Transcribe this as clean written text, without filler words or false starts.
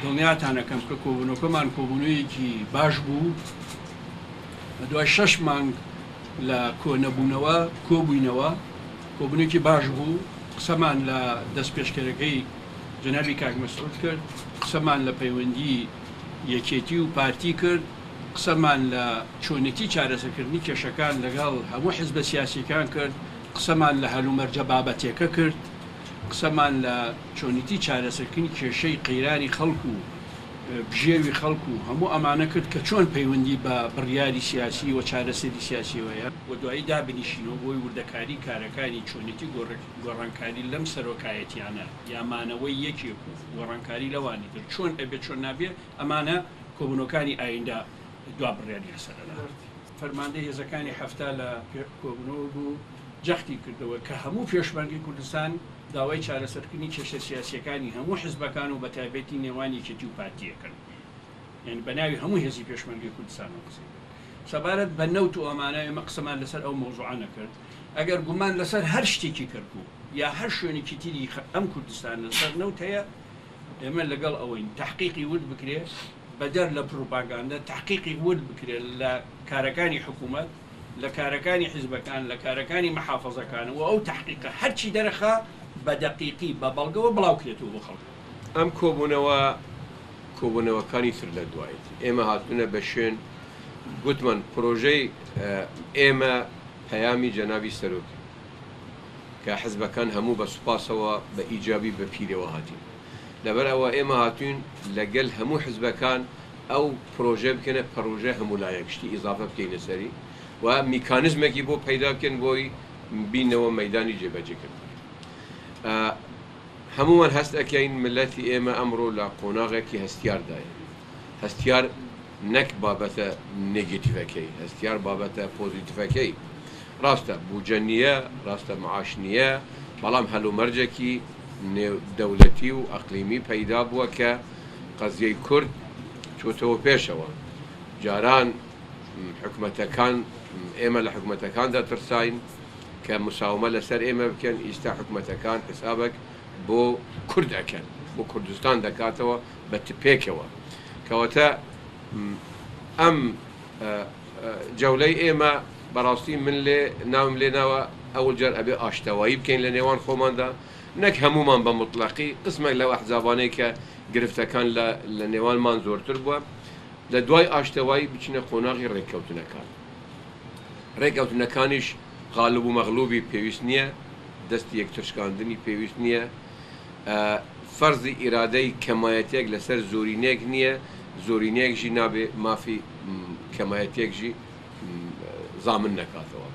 دڵنیاتانەکەم کە کۆبوونەوەکەمان کۆبوونەوەیەکی باش بوو دوای 6 مانگ لە کۆنەبوونەوە کۆبووینەوە کۆبوونێکی باش بوو قسەمان لە دەست پێشکەرەکەی جەنابی کاک مەسعود کرد قسەمان لە پەیوەندی یەکێتی و پارتی کرد قسەمان لە چۆنێتی چارەسەرکردنی کێشەکان لەگەڵ هەموو حیزبە سیاسیەکان کرد قسەمان لە هەلومەرجە بابەتێکە کرد قسەمان لە چۆنیتی چارەسەرکردنی کێشەی قەیرانی خەڵکو و بژێوی خەڵکو و هەموو ئەمانە کرد کە چۆن پەیوەندی بە بڕیاری سیاسی و چارەسەری سیاسیەوەیە و دوایی دابنیشینەوە بۆی وردەکاری کارەکانی چۆنیتی گۆڕانکاری لەم سەرۆکایەتیانە یامانەوەی یەکێک و گۆڕانکاری لەوانی تر چۆن ئەبێت چۆن نابێت ئەمانە کۆبوونەوەکانی ئایندا دوا بڕیاری لەسەرەدا فەرماندەی هێزەکانی هەفتا لە کۆبوونەوە بوو جەختی کردەوە کە هەموو پێشمەرگی کوردستان داوای چارەسەرکردنی کێشە سیاسیەکانی هەموو حیزبەکان و بەتایبەتی نێوانی یەکێتی و پارتیەکەن یعنی بەناوی هەموو هێزی پێشمەرگی کوردستانەوە قسەی سەبارەت بە نەوت و ئەمانە ئێمە قسەمان لەسەر ئەو مۆزوعە نەکرد ئەگەر گومان لەسەر هەر شتێکی کردبوو یا هەر شوێنێکی تری ئەم کوردستان لەسەر نەوت هەیە ئێمە لەگەڵ ئەوەی تحقیقی ورد بکرێت بەدەر لە پروپاگاندا تحقیقی ورد بکرێت لە کارەکانی حکوومەت لە کارەکانی حیزبەکان لە کارەکانی مەحافەزەکان و ئەو تحقیقە هەرچی دەرەخا بە دەقیقی بە بەڵگەوە بڵاوکرێتەوە بۆ خەڵک ئەم کۆبوونەوەکانی تر لە دوایت ئێمە هاتوونە بە شوێن گوتمان پرۆژەی ئێمە پەیامی جەنابی سەرۆکی کە حیزبەکان هەموو بە سوپاسەوە بە ئیجابی بە پیرەوە هاتین لەبەر ئەوە ئێمە هاتوین لەگەل هەموو حیزبەکان ئەو پرۆژە بکەنە پرۆژە هەمولایەکشتی ئیزافە بکەینە سەری و میکانیزمێکی بۆ پەیدا بکەن بۆی بینەوە مەیدانی جێبەجێکرد هەمومان هەست ئەکەین ملەتی ئێمە ئەمڕۆ لە قۆناغێکی هەستیاردایە هەستیار نەک بابەتە نێگێتیڤەکەی هەستیار بابەتە پۆزیتیڤەکەی ڕاستە بوجە نییە ڕاستە معاش نییە بەڵام هەلومەرجێکی دەوڵەتی و ئەقلیمی پەیدا بووە کە قەزیەی کورد چۆتەوە پێشەوە جاران حکومەتەکان ئێمە لە حکومەتەکاندا ترساین کە مساومە لەسەر ئێمە بکەن ئیستا حکومەتەکان حسابێک بۆ کورد ئەکەن بۆ کوردستان دەکاتەوە بە تپێکەوە کەواتە ئەم جەولەی ئێمە بەڕاستی من ناوم لێناوە ئەوڵ جار ئەبێ ئاشتەوایی بکەین لە نێوان خۆماندا نەک هەمومان بە مطلقی قسمێک لەو ئەحزابانەی کە گرفتەکان لە نێوانمان زۆرتر بووە لە دوای ئاشتەوایی بچینە قۆناغی ڕێککەوتنەکانیش غالب و مەغلوبی پێویست نییە دەستی یەکترشکاندنی پێویست نییە فەرزی ئیرادەی کەمایەتێک لەسەر زۆرینێک نییە زۆرینێکژی نابێ مافی کەمایەتێکژی زامن نەکاتەوە